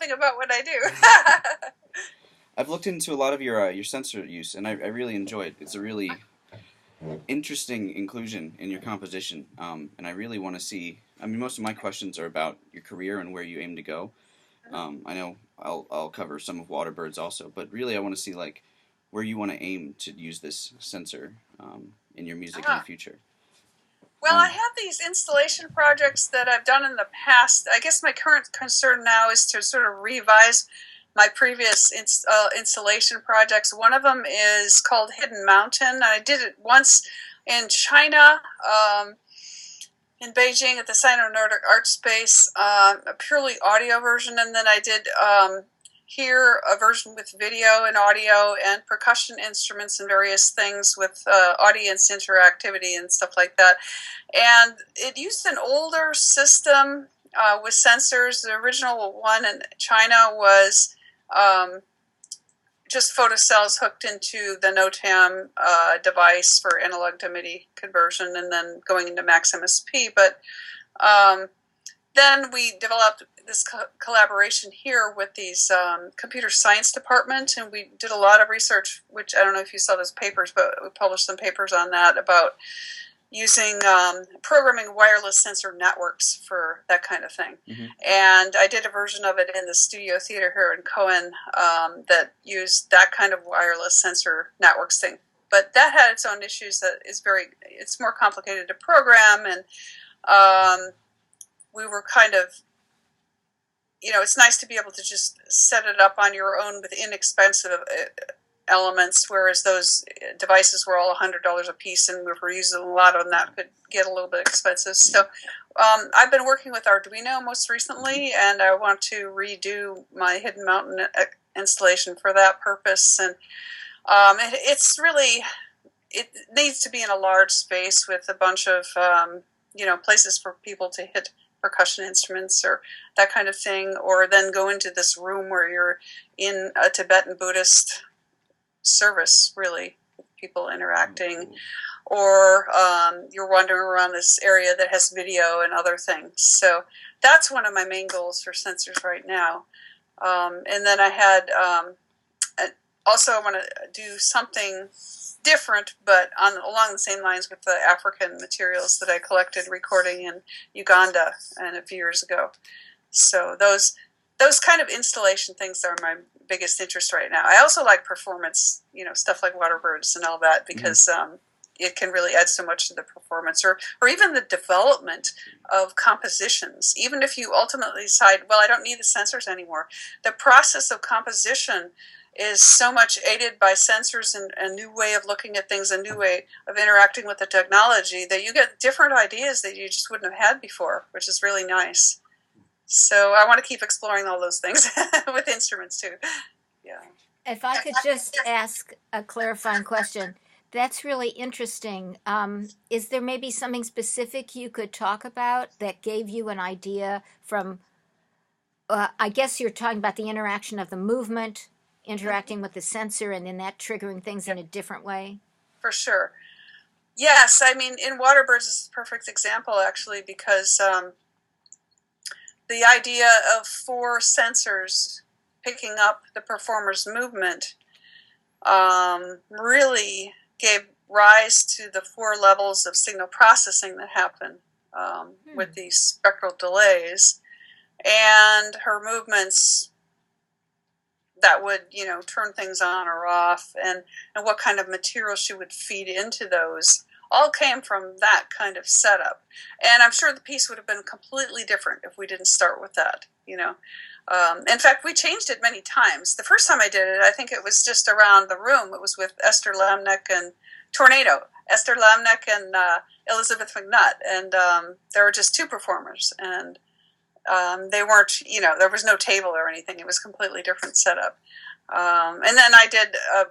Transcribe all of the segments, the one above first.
something about what I do. I've looked into a lot of your sensor use, and I really enjoy it. It's a really interesting inclusion in your composition, and I really want to see. I mean, most of my questions are about your career and where you aim to go. I know I'll cover some of Waterbirds also, but really I want to see like where you want to aim to use this sensor in your music in the Ah. future. Well, I have these installation projects that I've done in the past. I guess my current concern now is to sort of revise my previous installation projects. One of them is called Hidden Mountain. I did it once in China, in Beijing at the Sino-Nordic Art Space, a purely audio version, and then I did here a version with video and audio and percussion instruments and various things with audience interactivity and stuff like that. And it used an older system with sensors. The original one in China was just photocells hooked into the NOTAM device for analog to MIDI conversion and then going into Maximus P. But then we developed this collaboration here with these computer science department, and we did a lot of research, which I don't know if you saw those papers, but we published some papers on that about using programming wireless sensor networks for that kind of thing. Mm-hmm. And I did a version of it in the Studio Theater here in Cohen that used that kind of wireless sensor networks thing. But that had its own issues. It's more complicated to program, and we were kind of, it's nice to be able to just set it up on your own with inexpensive elements, whereas those devices were all $100 a piece, and we were using a lot of them. That could get a little bit expensive. So I've been working with Arduino most recently, and I want to redo my Hidden Mountain installation for that purpose. And it's really, it needs to be in a large space with a bunch of places for people to hit percussion instruments or that kind of thing, or then go into this room where you're in a Tibetan Buddhist service, really, people interacting, or you're wandering around this area that has video and other things. So that's one of my main goals for sensors right now. And then I had also I want to do something different, but along the same lines with the African materials that I collected recording in Uganda a few years ago. So those kind of installation things are my biggest interest right now. I also like performance, stuff like Waterbirds and all that, because it can really add so much to the performance, or even the development of compositions. Even if you ultimately decide, well, I don't need the sensors anymore, the process of composition is so much aided by sensors and a new way of looking at things, a new way of interacting with the technology, that you get different ideas that you just wouldn't have had before, which is really nice. So I want to keep exploring all those things with instruments too. Yeah. If I could just ask a clarifying question, that's really interesting. Is there maybe something specific you could talk about that gave you an idea from, I guess you're talking about the interaction of the movement interacting with the sensor and then that triggering things in a different way? For sure. Yes, I mean, in Waterbirds is a perfect example, actually, because the idea of 4 sensors picking up the performer's movement really gave rise to the 4 levels of signal processing that happen with these spectral delays, and her movements that would, turn things on or off, and what kind of material she would feed into those, all came from that kind of setup. And I'm sure the piece would have been completely different if we didn't start with that, In fact, we changed it many times. The first time I did it, I think it was just around the room. It was with Esther Lamneck and Tornado, Esther Lamneck and Elizabeth McNutt. And there were just 2 performers, and they weren't, there was no table or anything. It was a completely different setup. And then I did a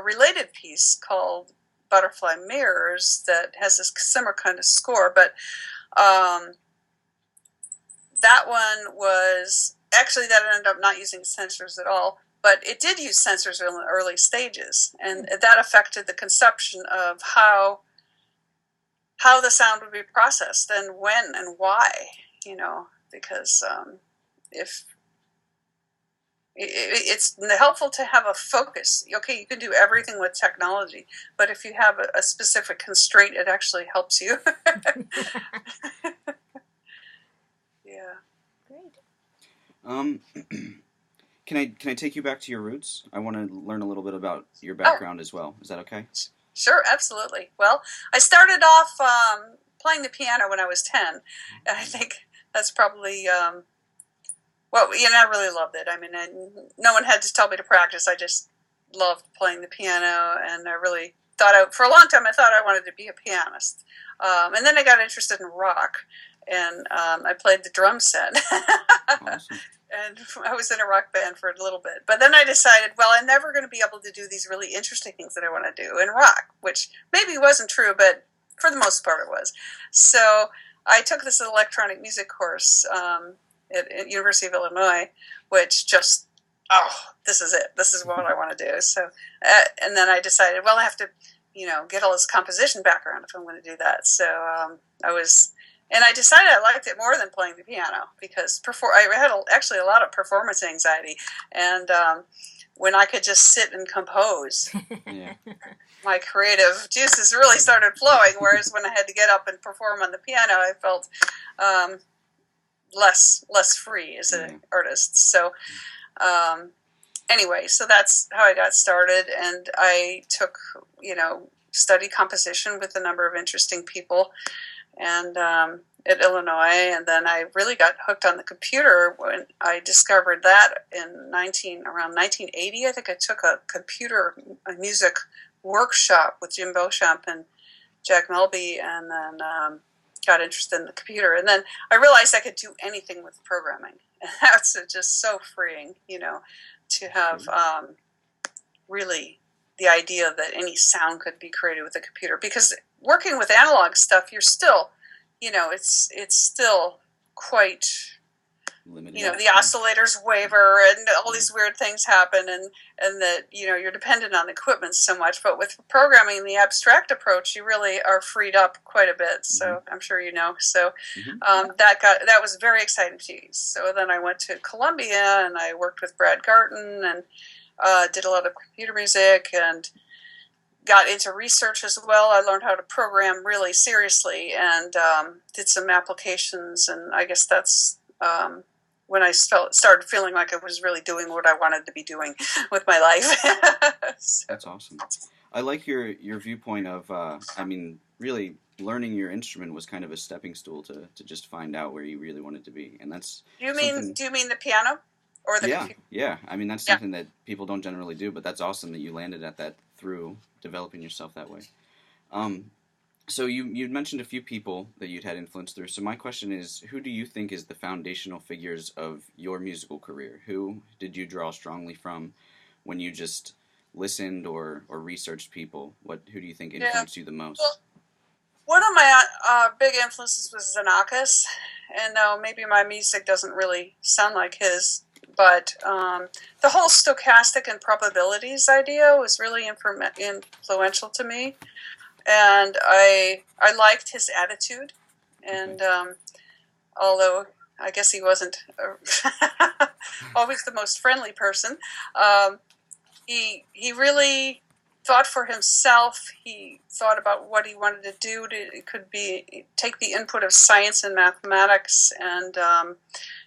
related piece called Butterfly Mirrors that has this similar kind of score, but that one was, actually that ended up not using sensors at all, but it did use sensors in the early stages, and that affected the conception of how the sound would be processed and when and why, because if it's helpful to have a focus. Okay, you can do everything with technology, but if you have a specific constraint, it actually helps you. Yeah. Great. Can I take you back to your roots? I want to learn a little bit about your Oh, background as well. Is that okay? sure, absolutely. Well, I started off playing the piano when I was 10, and I think that's probably well, I really loved it. I mean, no one had to tell me to practice. I just loved playing the piano, and I really for a long time, I thought I wanted to be a pianist. And then I got interested in rock, and I played the drum set. Awesome. And I was in a rock band for a little bit. But then I decided, well, I'm never going to be able to do these really interesting things that I want to do in rock, which maybe wasn't true, but for the most part it was. So I took this electronic music course at University of Illinois, which just, this is it. This is what I want to do. So, and then I decided, well, I have to, get all this composition background if I'm going to do that. So I decided I liked it more than playing the piano because I had actually a lot of performance anxiety, and when I could just sit and compose, Yeah. my creative juices really started flowing. Whereas when I had to get up and perform on the piano, I felt less free as an artist. So anyway, so that's how I got started, and I took studied composition with a number of interesting people, and at Illinois, and then I really got hooked on the computer when I discovered that around 1980. I think I took a music workshop with Jim Beauchamp and Jack Melby, and then got interested in the computer. And then I realized I could do anything with programming, and that's just so freeing, to have really the idea that any sound could be created with a computer. Because working with analog stuff, you're still, it's still quite Limited. The oscillators waver and all these weird things happen, and that you're dependent on the equipment so much. But with programming, the abstract approach, you really are freed up quite a bit. So I'm sure so that was very exciting to me. So then I went to Columbia and I worked with Brad Garton and did a lot of computer music and got into research as well. I learned how to program really seriously and did some applications, and I guess that's when I started feeling like I was really doing what I wanted to be doing with my life. That's awesome. I like your viewpoint of, really learning your instrument was kind of a stepping stool to just find out where you really wanted to be, and that's. Do you mean the piano? Or the computer? Yeah. I mean, that's something that people don't generally do, but that's awesome that you landed at that through developing yourself that way. So you mentioned a few people that you'd had influence through. So my question is, who do you think is the foundational figures of your musical career? Who did you draw strongly from when you just listened or researched people? Who do you think influenced you the most? Well, one of my big influences was Xenakis, and maybe my music doesn't really sound like his, but the whole stochastic and probabilities idea was really influential to me, and I liked his attitude, and although I guess he wasn't always the most friendly person, he really thought for himself. He thought about what he wanted to do. It could be take the input of science and mathematics, and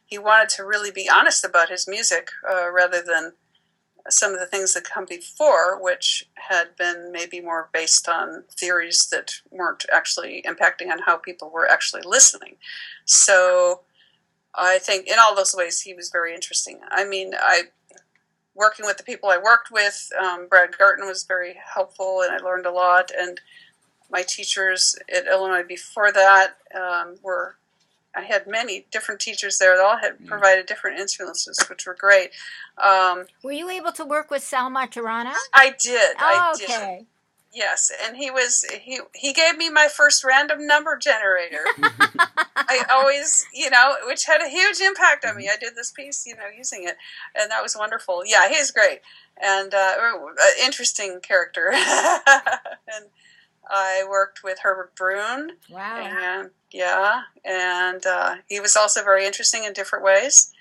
he wanted to really be honest about his music rather than some of the things that come before, which had been maybe more based on theories that weren't actually impacting on how people were actually listening. So I think in all those ways he was very interesting. I mean, working with the people I worked with, Brad Garton was very helpful, and I learned a lot. And my teachers at Illinois before that I had many different teachers there that all had provided different influences, which were great. Were you able to work with Salma Tirana? I did. Oh, I did. okay. Yes, and he gave me my first random number generator. I always, which had a huge impact on me. I did this piece, using it, and that was wonderful. Yeah, he's great, and interesting character. And I worked with Herbert Brune. Wow. And he was also very interesting in different ways.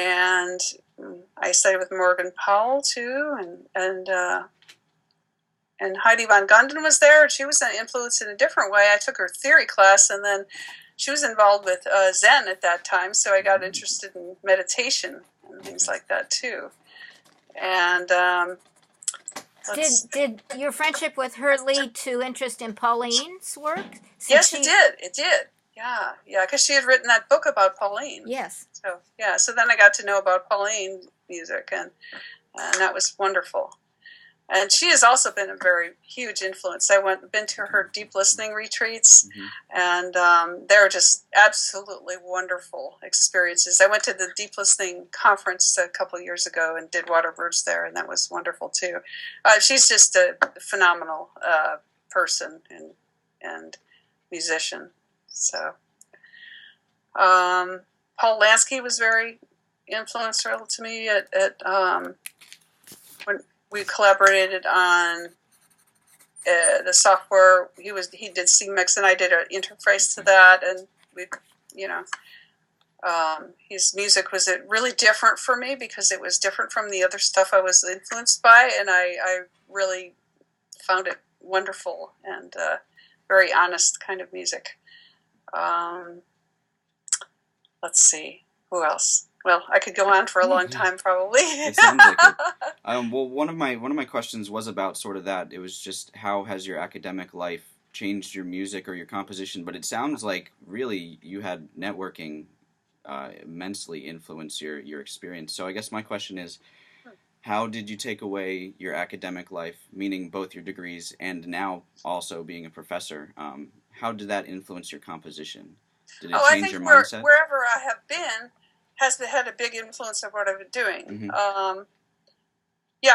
and I studied with Morgan Powell too, and Heidi von Gunden was there. She was an influence in a different way. I took her theory class, and then she was involved with Zen at that time, so I got interested in meditation and things like that too. And did your friendship with her lead to interest in Pauline's work? Yes, it did. It did. Yeah, because she had written that book about Pauline. Yes. So then I got to know about Pauline's music, and that was wonderful. And she has also been a very huge influence. Been to her deep listening retreats, and they're just absolutely wonderful experiences. I went to the deep listening conference a couple of years ago and did water birds there, and that was wonderful too. She's just a phenomenal person and musician. So, Paul Lansky was very influential to me when we collaborated on the software. He did CMix, and I did an interface to that, and his music was really different for me because it was different from the other stuff I was influenced by, and I really found it wonderful and very honest kind of music. Let's see, who else? Well, I could go on for a long time, probably. It sounds like it. Well, one of my questions was about sort of that. It was just, how has your academic life changed your music or your composition? But it sounds like really you had networking immensely influence your experience. So I guess my question is, how did you take away your academic life, meaning both your degrees and now also being a professor? How did that influence your composition? Did it change your mindset? Wherever I have been has had a big influence of what I've been doing.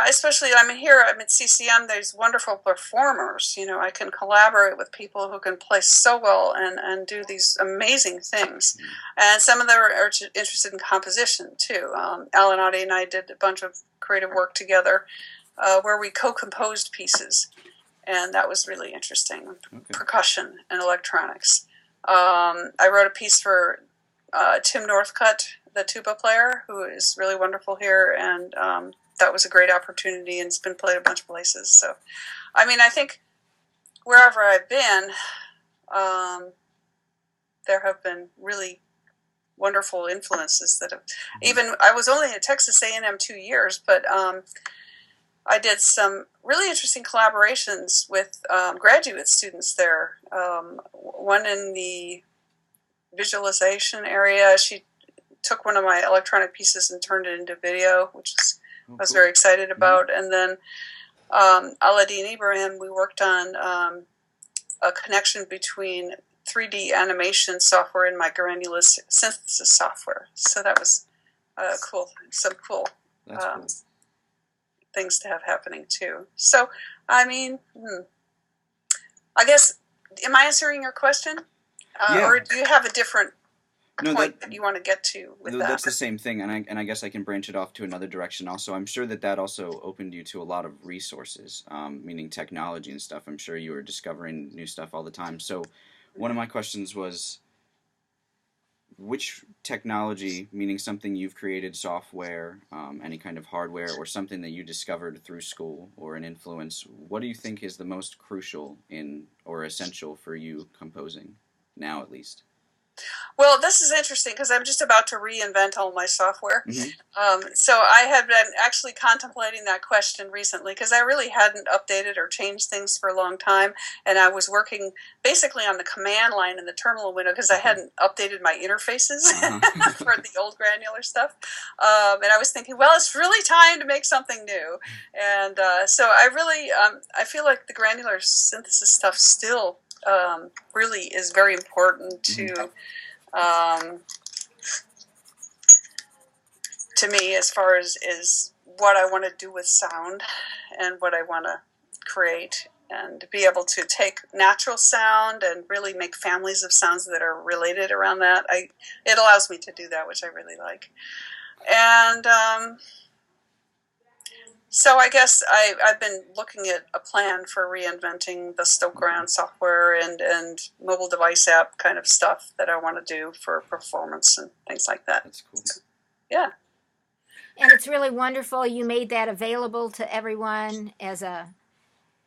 Especially I'm at CCM. There's wonderful performers. I can collaborate with people who can play so well and do these amazing things. And some of them are interested in composition too. Alan Oddie and I did a bunch of creative work together where we co-composed pieces, and that was really interesting. Okay. Percussion and electronics. I wrote a piece for Tim Northcutt, the tuba player, who is really wonderful here, and that was a great opportunity, and it's been played a bunch of places. So, I think wherever I've been, there have been really wonderful influences that have. Even I was only at Texas A&M 2 years, but I did some really interesting collaborations with graduate students there. One in the visualization area. She took one of my electronic pieces and turned it into video, which I was very excited about. And then Aladdin Ibrahim, we worked on a connection between 3D animation software and my granular synthesis software. So that was cool. Some cool things to have happening too. So, I guess, am I answering your question? Or do you have a different point that you want to get to with that? That's the same thing, and I guess I can branch it off to another direction also. I'm sure that also opened you to a lot of resources, meaning technology and stuff. I'm sure you were discovering new stuff all the time. So one of my questions was, which technology, meaning something you've created, software, any kind of hardware, or something that you discovered through school or an influence, what do you think is the most crucial or essential for you composing, now at least? Well, this is interesting because I'm just about to reinvent all my software. So I had been actually contemplating that question recently because I really hadn't updated or changed things for a long time. And I was working basically on the command line in the terminal window because I hadn't updated my interfaces for the old granular stuff. And I was thinking, well, it's really time to make something new. And so I really, I feel like the granular synthesis stuff still really is very important to me as far as what I want to do with sound and what I want to create, and to be able to take natural sound and really make families of sounds that are related around that. It allows me to do that, which I really like. And so I guess I've been looking at a plan for reinventing the Stokeground software and mobile device app kind of stuff that I want to do for performance and things like that. That's cool. Yeah. And it's really wonderful. You made that available to everyone as a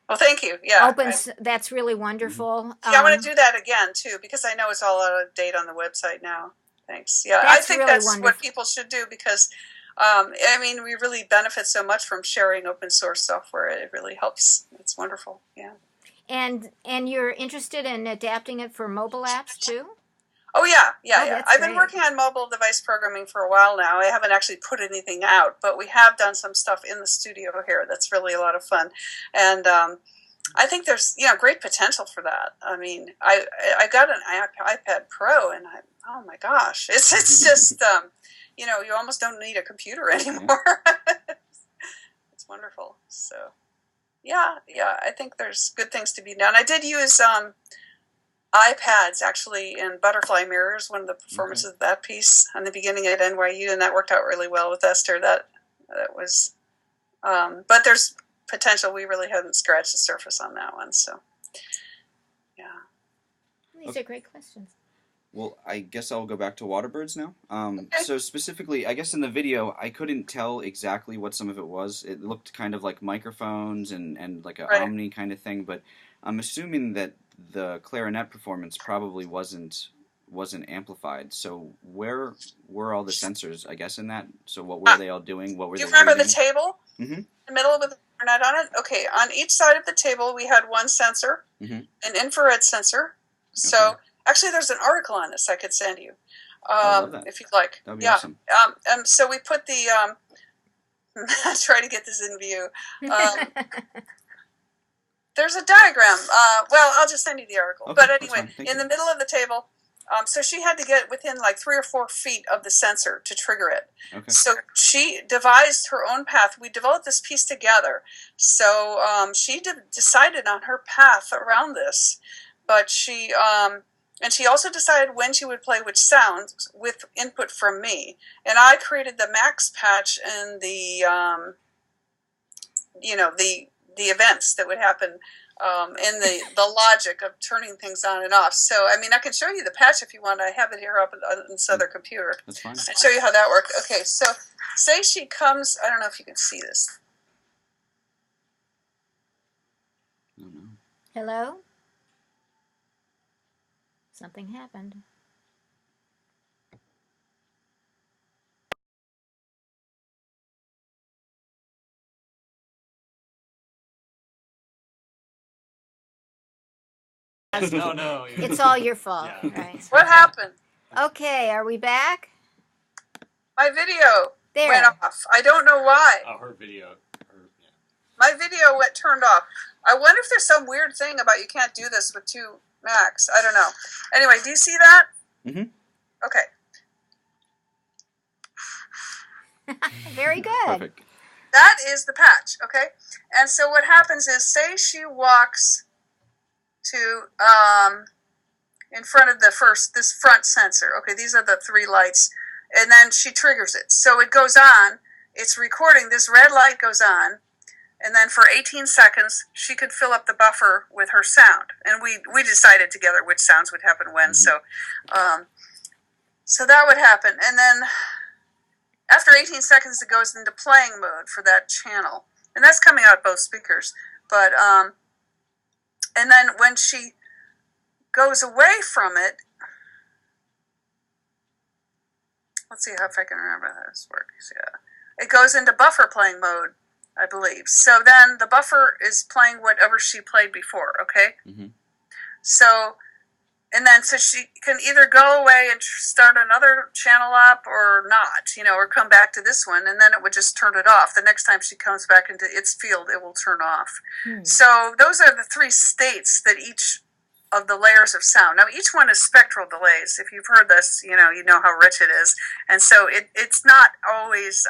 Well, thank you. Yeah. That's really wonderful. Yeah, I want to do that again, too, because I know it's all out of date on the website now. Thanks. Yeah, I think really that's wonderful. what people should do because, I mean, we really benefit so much from sharing open source software. It really helps. It's wonderful. Yeah. And you're interested in adapting it for mobile apps, too? Oh, yeah. I've been great. working on mobile device programming for a while now. I haven't actually put anything out, but we have done some stuff in the studio here that's really a lot of fun. And I think there's great potential for that. I mean, I got an iPad Pro, and oh my gosh, it's just you almost don't need a computer anymore. It's wonderful. So yeah, I think there's good things to be done. I did use iPads actually in butterfly mirrors, one of the performances of that piece on the beginning at NYU, and that worked out really well with Esther. That was, but there's potential. We really haven't scratched the surface on that one, so yeah. These are great questions. Well, I guess I'll go back to waterbirds now. So specifically, I guess in the video, I couldn't tell exactly what some of it was. It looked kind of like microphones and like an Omni kind of thing, but I'm assuming that the clarinet performance probably wasn't amplified. So where were all the sensors, I guess, in that? So what were they all doing? What were they Do you remember reading? the table? Mm-hmm. The middle with the clarinet on it? Okay, on each side of the table we had one sensor, an infrared sensor. So actually there's an article on this I could send you if you'd like. That would be awesome. So we put the, try to get this in view. There's a diagram. Well, I'll just send you the article. But anyway, in the middle of the table, so she had to get within like 3 or 4 feet of the sensor to trigger it. Okay. So she devised her own path. We developed this piece together. So she decided on her path around this. But she also decided when she would play which sound with input from me. And I created the max patch and the events that would happen in the logic of turning things on and off. So, I mean, I can show you the patch if you want. I have it here up on this other computer. That's fine. And show you how that worked. Okay, so say she comes, I don't know if you can see this. Hello? Something happened. No. It's all your fault. Yeah. Right. What happened? Okay, are we back? My video There. went off. I don't know why. Oh, her video. My video turned off. I wonder if there's some weird thing about you can't do this with 2 Macs. I don't know. Anyway, do you see that? Mm-hmm. Okay. Very good. Perfect. That is the patch, okay? And so what happens is, say she walks to in front of this front sensor. Okay, these are the 3 lights. And then she triggers it. So it goes on. It's recording. This red light goes on. And then for 18 seconds, she could fill up the buffer with her sound. And we decided together which sounds would happen when. So that would happen. And then after 18 seconds, it goes into playing mode for that channel. And that's coming out both speakers. But and then when she goes away from it, let's see if I can remember how this works. Yeah, it goes into buffer playing mode, I believe. So then the buffer is playing whatever she played before. Okay. Mm-hmm. So she can either go away and start another channel up or not, or come back to this one, and then it would just turn it off. The next time she comes back into its field, it will turn off. So those are the 3 states that each of the layers of sound. Now, each one is spectral delays. If you've heard this, you know how rich it is. And so it's not always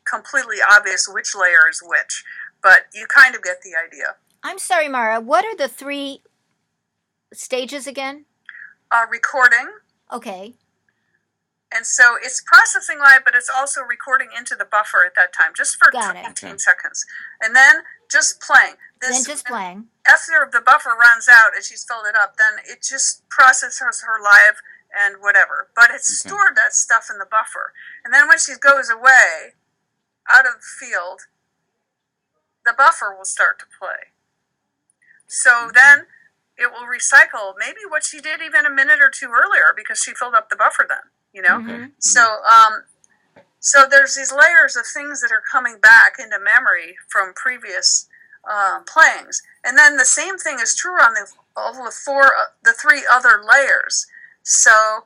completely obvious which layer is which, but you kind of get the idea. I'm sorry, Mara. What are the 3 stages again? Recording. Okay. And so it's processing live, but it's also recording into the buffer at that time, just for 15 seconds. And then just playing. After the buffer runs out and she's filled it up, then it just processes her live and whatever. But it's stored that stuff in the buffer. And then when she goes away, out of the field, the buffer will start to play. So then it will recycle maybe what she did even a minute or two earlier because she filled up the buffer then, you know? Okay. So there's these layers of things that are coming back into memory from previous playings. And then the same thing is true on the three other layers. So,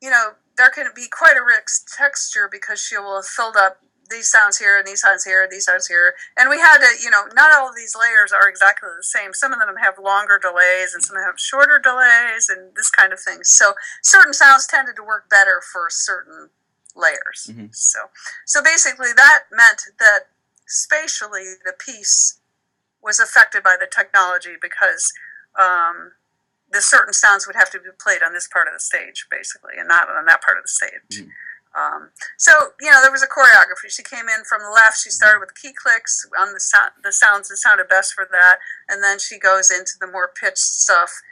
you know, there can be quite a rich texture because she will have filled up these sounds here and these sounds here and these sounds here. And we had to, you know, not all of these layers are exactly the same. Some of them have longer delays and some have shorter delays and this kind of thing. So certain sounds tended to work better for certain layers. Mm-hmm. So basically that meant that spatially the piece was affected by the technology because the certain sounds would have to be played on this part of the stage, basically, and not on that part of the stage. Mm. So, you know, there was a choreography. She came in from the left. She started with key clicks on the sounds that sounded best for that, and then she goes into the more pitched stuff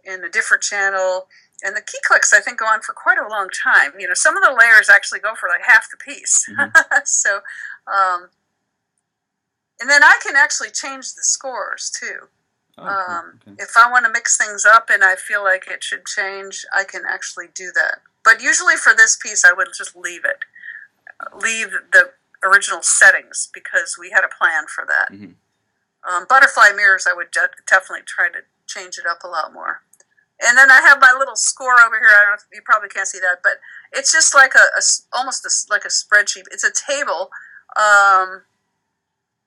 in a different channel. And the key clicks, I think, go on for quite a long time. You know, some of the layers actually go for like half the piece. Mm-hmm. And then I can actually change the scores, too. Okay. If I want to mix things up and I feel like it should change, I can actually do that. But usually for this piece, I would just leave the original settings because we had a plan for that. Mm-hmm. Butterfly mirrors, I would definitely try to change it up a lot more. And then I have my little score over here. I don't know if you probably can't see that, but it's just like almost like a spreadsheet. It's a table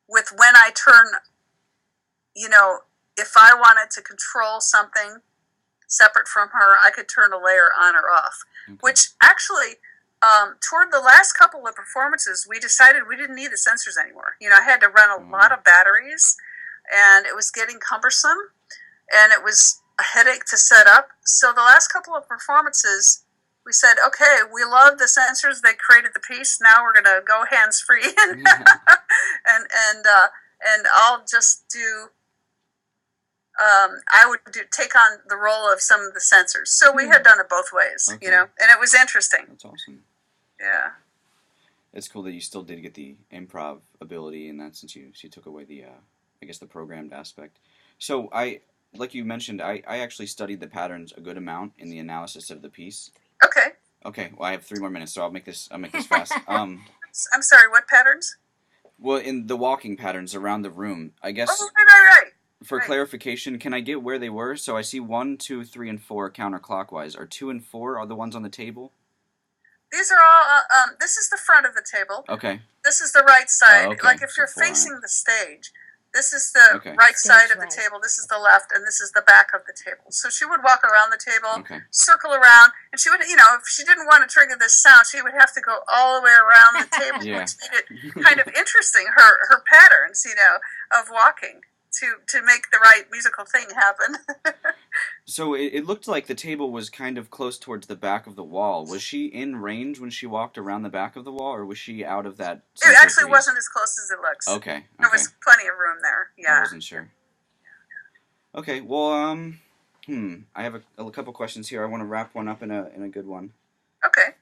with when I turn, you know, if I wanted to control something separate from her, I could turn a layer on or off. Okay. Which actually, toward the last couple of performances, we decided we didn't need the sensors anymore. You know, I had to run a lot of batteries, and it was getting cumbersome, and it was a headache to set up. So the last couple of performances, we said, okay, we love the sensors. They created the piece. Now we're going to go hands-free, and I'll just do. I would take on the role of some of the sensors. So we had done it both ways, okay. You know, and it was interesting. That's awesome. Yeah. It's cool that you still did get the improv ability in that since you took away the, I guess, the programmed aspect. So like you mentioned, I actually studied the patterns a good amount in the analysis of the piece. Okay. Okay. Well, I have 3 more minutes, so I'll make this fast. I'm sorry, what patterns? Well, in the walking patterns around the room, I guess. Oh, right. For clarification, can I get where they were? So I see 1, 2, 3, and 4 counterclockwise. Are 2 and 4 are the ones on the table? These are all. This is the front of the table. Okay. This is the right side. Okay. Like if you're facing the stage, this is the right side of the table. This is the left, and this is the back of the table. So she would walk around the table, circle around, and she would, you know, if she didn't want to trigger this sound, she would have to go all the way around the table, which made it kind of interesting. Her patterns, you know, of walking. To make the right musical thing happen. So it looked like the table was kind of close towards the back of the wall. Was she in range when she walked around the back of the wall, or was she out of that? It actually wasn't as close as it looks. Okay. There was plenty of room there. Yeah. I wasn't sure. Okay. Well, I have a couple questions here. I want to wrap one up in a good one. Okay.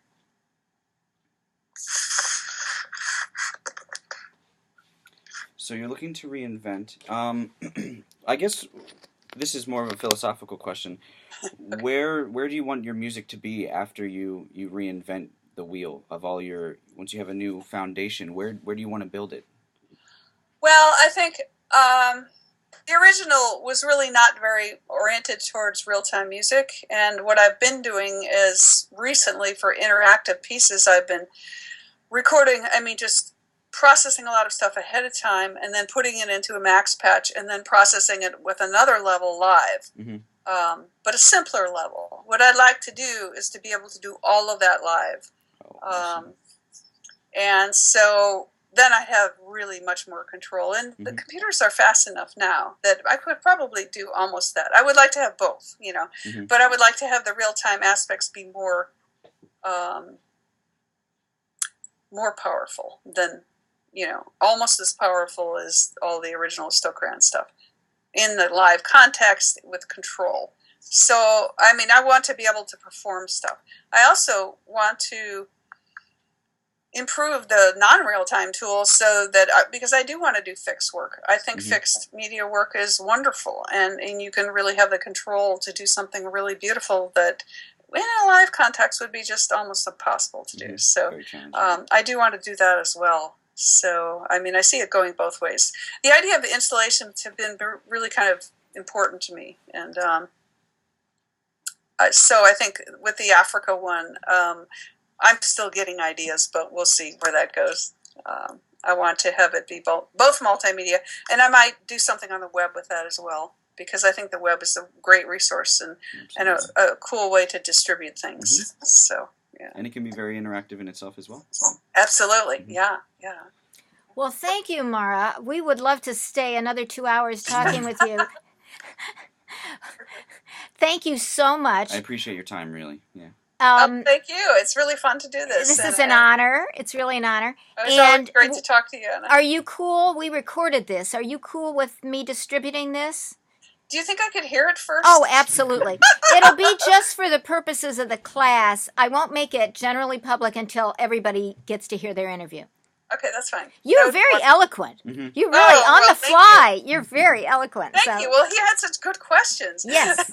So you're looking to reinvent. I guess this is more of a philosophical question. Where do you want your music to be after you reinvent the wheel of all your? Once you have a new foundation, where do you want to build it? Well, I think the original was really not very oriented towards real-time music, and what I've been doing is recently for interactive pieces, I've been recording. I mean, just processing a lot of stuff ahead of time and then putting it into a max patch and then processing it with another level live, but a simpler level. What I'd like to do is to be able to do all of that live. And so then I have really much more control. And the computers are fast enough now that I could probably do almost that. I would like to have both, you know, but I would like to have the real-time aspects be more powerful than, you know, almost as powerful as all the original Stokeran stuff in the live context with control. So, I mean, I want to be able to perform stuff. I also want to improve the non-real-time tools so that because I do want to do fixed work. I think fixed media work is wonderful, and you can really have the control to do something really beautiful that in a live context would be just almost impossible to do. So I do want to do that as well. So, I mean, I see it going both ways. The idea of the installations have been really kind of important to me, and so I think with the Africa one, I'm still getting ideas, but we'll see where that goes. I want to have it be both multimedia, and I might do something on the web with that as well, because I think the web is a great resource and a cool way to distribute things. So, yeah. And it can be very interactive in itself as well. Absolutely, yeah. Well, thank you, Mara. We would love to stay another 2 hours talking with you. Thank you so much. I appreciate your time, really. Yeah. Thank you. It's really fun to do this. This is an honor. It's really an honor. It's always great to talk to you, Anna. Are you cool? We recorded this. Are you cool with me distributing this? Do you think I could hear it first? Oh, absolutely. It'll be just for the purposes of the class. I won't make it generally public until everybody gets to hear their interview. Okay, that's fine. You're very eloquent. You really, on the fly, you're very eloquent. Thank you. Well, he had such good questions. Yes.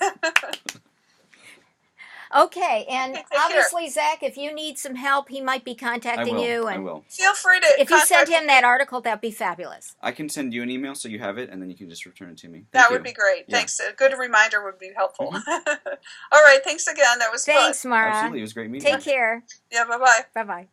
Okay, and obviously, Zach, if you need some help, he might be contacting you. And I will. Feel free to. If you send him that article, that'd be fabulous. I can send you an email so you have it, and then you can just return it to me. That would be great. Yeah. Thanks. A good reminder would be helpful. All right. Thanks again. That was fun. Thanks, Mara. Absolutely. It was great meeting you. Take care. Yeah. Bye-bye. Bye-bye.